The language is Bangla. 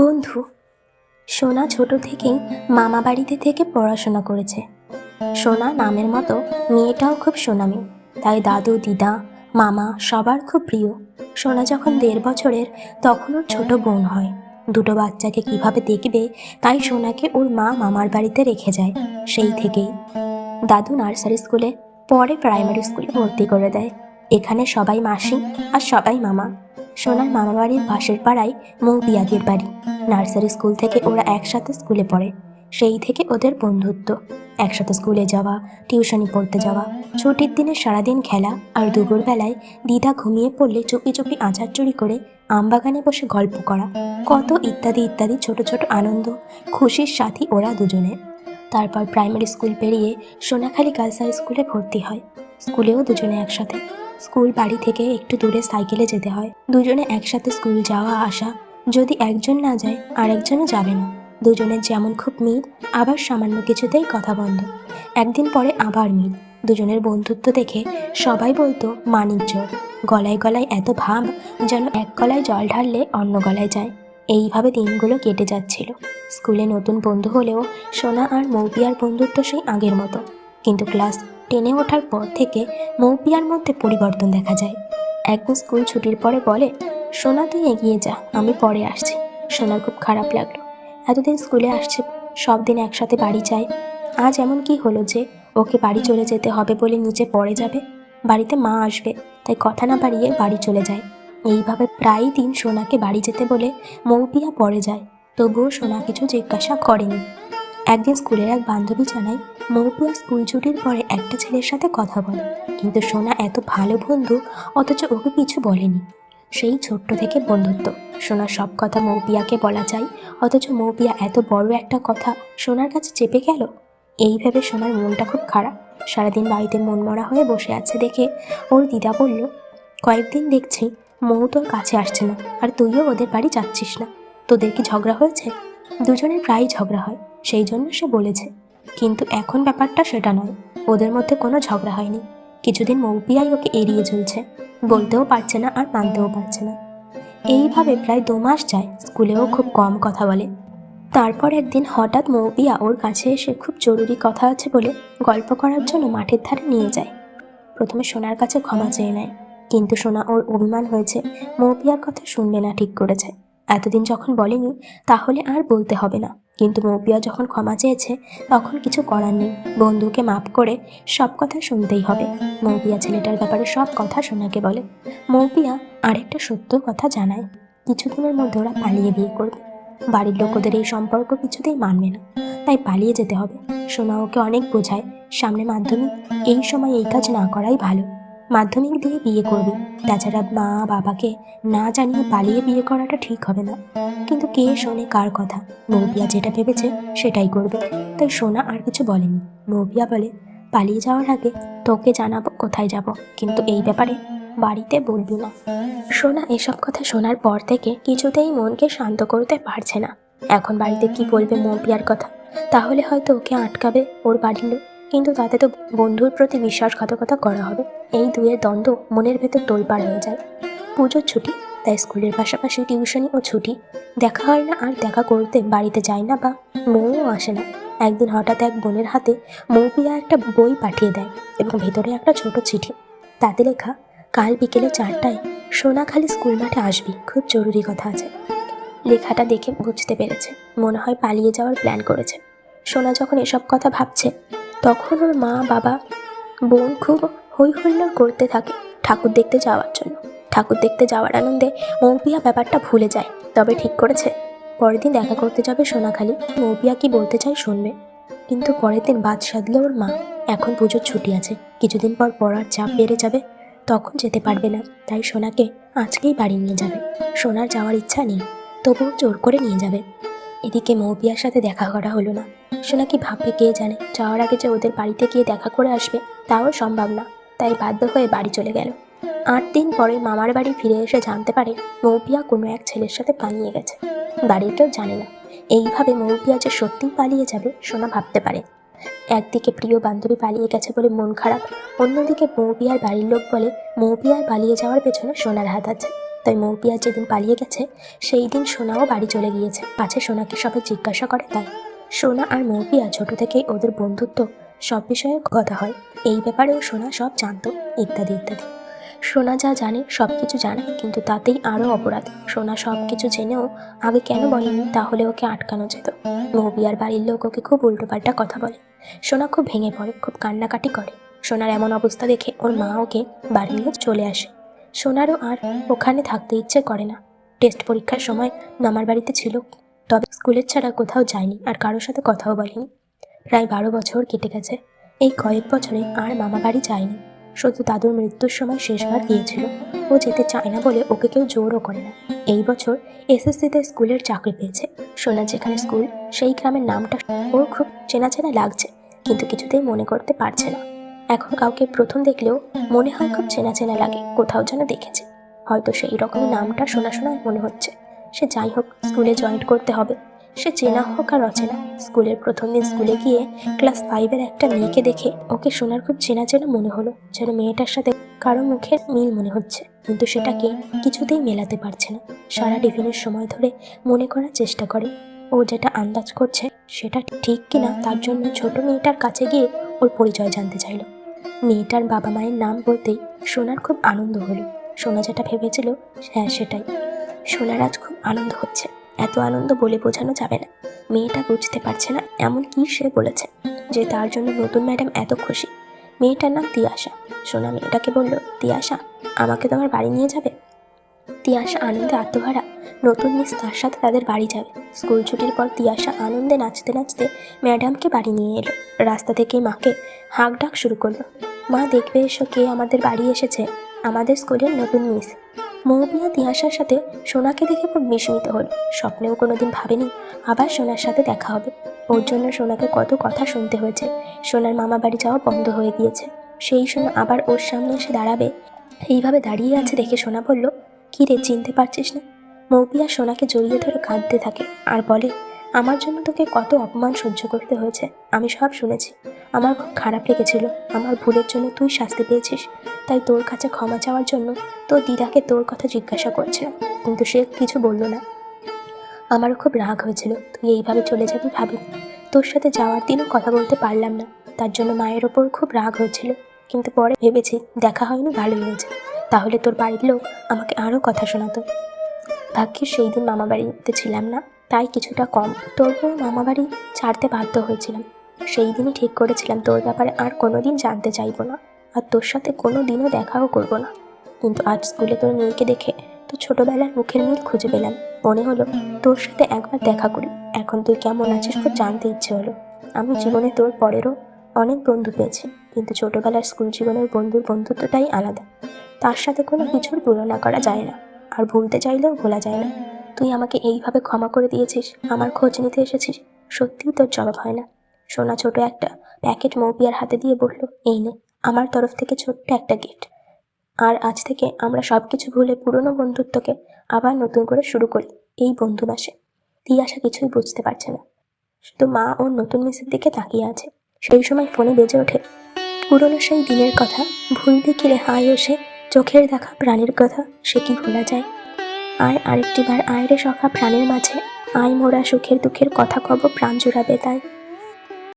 বন্ধু। সোনা ছোট থেকেই মামা বাড়িতে থেকে পড়াশোনা করেছে। সোনা নামের মতো মেয়েটাও খুব সোনামি, তাই দাদু দিদা মামা সবার খুব প্রিয়। সোনা যখন 1.5 বছরের তখন ওর ছোট বোন হয়। দুটো বাচ্চাকে কিভাবে দেখবে, তাই সোনাকে ওর মা মামার বাড়িতে রেখে যায়। সেই থেকেই দাদু নার্সারি স্কুলে, পরে প্রাইমারি স্কুলে ভর্তি করে দেয়। এখানে সবাই মাসি আর সবাই মামা। সোনার মামা বাড়ির পাশের পাড়ায় মৌপিয়াদের বাড়ি। নার্সারি স্কুল থেকে ওরা একসাথে স্কুলে পড়ে। সেই থেকে ওদের বন্ধুত্ব। একসাথে স্কুলে যাওয়া, টিউশনি পড়তে যাওয়া, ছুটির দিনে সারাদিন খেলা, আর দুপুরবেলায় দিদা ঘুমিয়ে পড়লে চুপি চুপি আচার চুরি করে আমবাগানে বসে গল্প করা, কত ইত্যাদি ইত্যাদি ছোট ছোট আনন্দ খুশির সাথী ওরা দুজনে। তারপর প্রাইমারি স্কুল পেরিয়ে সোনাখালি গার্লস হাই স্কুলে ভর্তি হয়। স্কুলেও দুজনে একসাথে। স্কুল বাড়ি থেকে একটু দূরে সাইকেলে যেতে হয়। দুজনে একসাথে স্কুল যাওয়া আসা। যদি একজন না যায় আরেকজনও যাবে না। দুজনের যেমন খুব মিল, আবার সামান্য কিছুতেই কথা বন্ধ। একদিন পরে আবার মিল। দুজনের বন্ধুত্ব দেখে সবাই বলতো মানিক জোর। গলায় গলায় এত ভাব, যেন এক গলায় জল ঢাললে অন্য গলায় যায়। এইভাবে দিনগুলো কেটে যাচ্ছিল। স্কুলে নতুন বন্ধু হলেও সোনা আর মৌপিয়ার বন্ধুত্ব সেই আগের মতো। কিন্তু ক্লাস 10-এ ওঠার পর থেকে মৌপিয়ার মধ্যে পরিবর্তন দেখা যায়। একদিন স্কুল ছুটির পরে বলে, সোনা তুই এগিয়ে যা, আমি পরে আসছি। সোনার খুব খারাপ লাগলো। এতদিন স্কুলে আসছে, সব দিন একসাথে বাড়ি যায়। আজ এমন কি হলো যে ওকে বাড়ি চলে যেতে হবে বলে নিচে পড়ে যাবে? বাড়িতে মা আসবে, তাই কথা না বাড়িয়ে বাড়ি চলে যায়। এইভাবে প্রায় দিন সোনাকে বাড়ি যেতে বলে মৌপিয়া পড়ে যায়। তবুও সোনা কিছু জিজ্ঞাসা করেনি। একদিন স্কুলের এক বান্ধবী জানায়, মৌপিয়া স্কুল ছুটির পরে একটা ছেলের সাথে কথা বলে। কিন্তু সোনা এত ভালো বন্ধু, অথচ ওকে কিছু বলেনি। সেই ছোট্ট থেকে বন্ধুত্ব। সোনার সব কথা মৌপিয়াকে বলা চাই, অথচ মৌপিয়া এত বড় একটা কথা সোনার কাছে চেপে গেল। এই ভেবে সোনার মনটা খুব খারাপ। সারাদিন বাড়িতে মনমরা হয়ে বসে আছে দেখে ওর দিদা বলল, কয়েকদিন দেখছি মৌ তোর কাছে আসছে না, আর তুইও ওদের বাড়ি যাচ্ছিস না। তোদের কি ঝগড়া হয়েছে? দুজনের প্রায়ই ঝগড়া হয়, সেই জন্য সে বলেছে। কিন্তু এখন ব্যাপারটা সেটা নয়। ওদের মধ্যে কোনো ঝগড়া হয়নি। কিছুদিন মৌপিয়াই ওকে এড়িয়ে চলছে, বলতেও পারছে না আর মানতেও পারছে না। এইভাবে প্রায় 2 মাস যায়। স্কুলেও খুব কম কথা বলে। তারপর একদিন হঠাৎ মৌপিয়া ওর কাছে এসে খুব জরুরি কথা আছে বলে গল্প করার জন্য মাঠের ধারে নিয়ে যায়। প্রথমে সোনার কাছে ক্ষমা চেয়ে নেয়, কিন্তু সোনা ওর অভিমান হয়েছে, মৌপিয়ার কথা শুনবে না ঠিক করেছে। এতদিন যখন বলেনি, তাহলে আর বলতে হবে না। কিন্তু মৌপিয়া যখন ক্ষমা চেয়েছে, তখন কিছু করার নেই। বন্ধুকে মাফ করে সব কথা শুনতেই হবে। মৌপিয়া ছেলেটার ব্যাপারে সব কথা সোনাকে বলে। মৌপিয়া আরেকটা সত্য কথা জানায়, কিছুদিনের মধ্যে ওরা পালিয়ে বিয়ে করবে। বাড়ির লোক ওদের এই সম্পর্ক কিছুতেই মানবে না, তাই পালিয়ে যেতে হবে। সোনা ওকে অনেক বোঝায়, সামনে মাধ্যমিক, এই সময় এই কাজ না করাই ভালো। মাধ্যমিক দিয়ে বিয়ে করবি, তাছাড়া মা বাবাকে না জানিয়ে পালিয়ে বিয়ে করাটা ঠিক হবে না। কিন্তু কে শোনে কার কথা? মৌপিয়া যেটা ভেবেছে সেটাই করবে, তাই সোনা আর কিছু বলেনি। মৌপিয়া বলে, পালিয়ে যাওয়ার আগে তোকে জানাবো কোথায় যাব, কিন্তু এই ব্যাপারে বাড়িতে বলবি না। সোনা এসব কথা শোনার পর থেকে কিছুতেই মনকে শান্ত করতে পারছে না। এখন বাড়িতে কি বলবে মৌপিয়ার কথা? তাহলে হয়তো ওকে আটকাবে ওর বাড়ির লোক, কিন্তু তাতে তো বন্ধুর প্রতি বিশ্বাসঘাতকতা করা হবে। এই দুয়ের দ্বন্দ্ব মনের ভেতর তোলপাড় হয়ে যায়। পুজোর ছুটি, তাই স্কুলের পাশাপাশি টিউশনি ও ছুটি। দেখা হয় না, আর দেখা করতে বাড়িতে যায় না, বা মৌও আসে না। একদিন হঠাৎ এক বোনের হাতে মৌপিয়া একটা বই পাঠিয়ে দেয়, এবং ভেতরে একটা ছোট চিঠি। তাতে লেখা, কাল বিকেলে 4টায় সোনাখালি স্কুল মাঠে আসবি, খুব জরুরি কথা আছে। লেখাটা দেখে বুঝতে পেরেছে, মনে হয় পালিয়ে যাওয়ার প্ল্যান করেছে। সোনা যখন এসব কথা ভাবছে, তখন ওর মা বাবা বোন খুব হই হুল্লোড় করতে থাকে ঠাকুর দেখতে যাওয়ার জন্য। ঠাকুর দেখতে যাওয়ার আনন্দে মৌপিয়া ব্যাপারটা ভুলে যায়, তবে ঠিক করেছে পরের দিন দেখা করতে যাবে সোনাখালি। মৌপিয়া কি বলতে চায় শুনবে, কিন্তু পরের দিন বাদ সাধলে ওর মা, এখন পুজোর ছুটি আছে, কিছুদিন পর পড়ার চাপ বেড়ে যাবে, তখন যেতে পারবে না। তাই সোনাকে আজকেই বাড়ি নিয়ে যাবে। সোনার যাওয়ার ইচ্ছা নেই, তবুও জোর করে নিয়ে যাবে। এদিকে মৌপিয়ার সাথে দেখা করা হলো না। সোনা কি ভাববে কে জানে? যাওয়ার আগে যে ওদের বাড়িতে গিয়ে দেখা করে আসবে, তাও সম্ভব না। তাই বাধ্য হয়ে বাড়ি চলে গেল। 8 দিন পরে মামার বাড়ি ফিরে এসে জানতে পারে মৌপিয়া কোনো এক ছেলের সাথে পালিয়ে গেছে। বাড়ির কেউ জানে না। এইভাবে মৌপিয়া যে সত্যিই পালিয়ে যাবে সোনা ভাবতে পারে। একদিকে প্রিয় বান্ধবী পালিয়ে গেছে বলে মন খারাপ, অন্যদিকে মৌপিয়ার বাড়ির লোক বলে মৌপিয়ার পালিয়ে যাওয়ার পেছনে সোনার হাত আছে। তাই মৌপিয়া যেদিন পালিয়ে গেছে সেই দিন সোনাও বাড়ি চলে গিয়েছে। পাছে সোনাকে সবাই জিজ্ঞাসা করে তাই। সোনা আর মৌপিয়া ছোট থেকেই ওদের বন্ধুত্ব, সব বিষয়ে কথা হয়। এই ব্যাপারেও সোনা সব জানতো, ইত্যাদি ইত্যাদি। সোনা যা জানে সব কিছু জানে, কিন্তু তাতেই আরও অপরাধ। সোনা সব কিছু জেনেও আগে কেন বলেনি, তাহলে ওকে আটকানো যেত। মৌপিয়ার বাড়ির লোক ওকে খুব উল্টোপাল্টা কথা বলে। সোনা খুব ভেঙে পড়ে, খুব কান্নাকাটি করে। সোনার এমন অবস্থা দেখে ওর মা ওকে বাড়ি নিয়ে চলে আসে। সোনারও আর ওখানে থাকতে ইচ্ছে করে না। টেস্ট পরীক্ষার সময় মামার বাড়িতে ছিল, তবে স্কুলের ছাড়া কোথাও যায়নি আর কারোর সাথে কথাও বলেনি। প্রায় 12 বছর কেটে গেছে। এই কয়েক বছরে আর মামা বাড়ি যায়নি, শুধু দাদুর মৃত্যুর সময় শেষবার গিয়েছিল। ও যেতে চায় না বলে ওকে কেউ জোরও করে না। এই বছর এসএসসিতে স্কুলের চাকরি পেয়েছে। সোনা যেখানে স্কুল সেই গ্রামের নামটা ওর খুব চেনা চেনা লাগছে, কিন্তু কিছুতেই মনে করতে পারছে না। এখন কাউকে প্রথম দেখলেও মনে হয় খুব চেনা চেনা লাগে, কোথাও যেন দেখেছে। হয়তো সেই রকমই নামটা শোনা শোনা মনে হচ্ছে। সে যাই হোক, স্কুলে জয়েন করতে হবে। সে চেনা হোক আর অচেনা, স্কুলের প্রথম দিন স্কুলে গিয়ে ক্লাস 5-এর একটা মেয়েকে দেখে ওকে সোনার খুব চেনা চেনা মনে হলো, যেন মেয়েটার সাথে কারো মুখের মিল মনে হচ্ছে, কিন্তু সেটাকে কিছুতেই মেলাতে পারছে না। সারা টিফিনের সময় ধরে মনে করার চেষ্টা করে। ও যেটা আন্দাজ করছে সেটা ঠিক কিনা, তার জন্য ছোট মেয়েটার কাছে গিয়ে ওর পরিচয় জানতে চাইল। মেয়েটার বাবা মায়ের নাম বলতেই সোনার খুব আনন্দ হলো। সোনা যেটা ভেবেছিল হ্যাঁ সেটাই। সোনার আজ খুব আনন্দ হচ্ছে, এত আনন্দ বলে বোঝানো যাবে না। মেয়েটা বুঝতে পারছে না এমন কি সে বলেছে যে তার জন্য নতুন ম্যাডাম এত খুশি। মেয়েটার নাম তিয়াশা। সোনা মেয়েটাকে বলল, তিয়াশা, আমাকে তোমার বাড়ি নিয়ে যাবে? তিয়াশা আনন্দে আত্মহারা। নতুন মিস তার সাথে তাদের বাড়ি যাবে। স্কুল ছুটির পর তিয়াশা আনন্দে নাচতে নাচতে ম্যাডামকে বাড়ি নিয়ে এলো। রাস্তা থেকেই মাকে হাঁক ডাক শুরু করলো, মা দেখবে এসো কে আমাদের বাড়ি এসেছে, আমাদের স্কুলের নতুন মিস। মৌপিয়া তিয়াশার সাথে সোনাকে দেখে খুব বিস্মিত হলো। স্বপ্নেও কোনোদিন ভাবেনি আবার সোনার সাথে দেখা হবে। ওর জন্য সোনাকে কত কথা শুনতে হয়েছে। সোনার মামা বাড়ি যাওয়া বন্ধ হয়ে গিয়েছে, সেই সোনা আবার ওর সামনে এসে দাঁড়াবে। এইভাবে দাঁড়িয়ে আছে দেখে সোনা বলল, কি রে, চিনতে পারছিস না? মৌপিয়া সোনাকে জড়িয়ে ধরে কাঁদতে থাকে আর বলে, আমার জন্য তোকে কত অপমান সহ্য করতে হয়েছে, আমি সব শুনেছি। আমার খুব খারাপ লেগেছিল, আমার ভুলের জন্য তুই শাস্তি পেয়েছিস। তাই তোর কাছে ক্ষমা চাওয়ার জন্য তোর দিদাকে তোর কথা জিজ্ঞাসা করছিলাম, কিন্তু সে কিছু বলল না। আমারও খুব রাগ হয়েছিল, তুই এইভাবে চলে যাবি ভাবিনি। তোর সাথে যাওয়ার দিনও কথা বলতে পারলাম না, তার জন্য মায়ের ওপর খুব রাগ হয়েছিল। কিন্তু পরে ভেবেছি দেখা হয়নি, ভালোই হয়েছে, তাহলে তোর বাড়ির লোক আমাকে আরও কথা শোনাতো। ভাগ্যিস সেই দিন মামা বাড়িতে ছিলাম না, তাই কিছুটা কম তবুও মামা বাড়ি ছাড়তে বাধ্য হয়েছিলাম। সেই দিনই ঠিক করেছিলাম তোর ব্যাপারে আর কোনো দিন জানতে চাইবো না, আর তোর সাথে কোনো দিনও দেখাও করবো না। কিন্তু আজ স্কুলে তোর মেয়েকে দেখে তো ছোটবেলার মুখের মিল খুঁজে পেলাম। মনে হলো তোর সাথে একবার দেখা করি। এখন তুই কেমন আছিস খুব জানতে ইচ্ছে হলো। আমি জীবনে তোর পরেরও অনেক বন্ধু পেয়েছি, কিন্তু ছোটবেলার স্কুল জীবনের বন্ধুর বন্ধুত্বটাই আলাদা। তার সাথে কোনো কিছুর তুলনা করা যায় না, আর ভুলতে চাইলেও ভোলা যায় না। তুই আমাকে এইভাবে ক্ষমা করে দিয়েছিস, আমার খোঁজ নিতে এসেছিস, সত্যিই তোর জবাব হয় না। সোনা ছোট একটা প্যাকেট মৌপিয়ার হাতে দিয়ে বলল, এই নে, আমার তরফ থেকে ছোট্ট একটা গিফট। আর আজ থেকে আমরা সব কিছু ভুলে পুরনো বন্ধুত্বকে আবার নতুন করে শুরু করি এই বন্ধু মাসে। তিয়াশা কিছুই বুঝতে পারছে না, শুধু মা ওর নতুন মিসের দিকে তাকিয়ে আছে। সেই সময় ফোনে বেজে ওঠে পুরনো সেই দিনের কথা। ভুলবে কি রে হায় ওসে, চোখের দেখা প্রাণের কথা সে কি ভোলা যায়। আয় আরেকটি বার আয় রে সখা প্রাণের মাঝে, আয় মোরা সুখের দুঃখের কথা কব প্রাণ জোড়াবে তাই।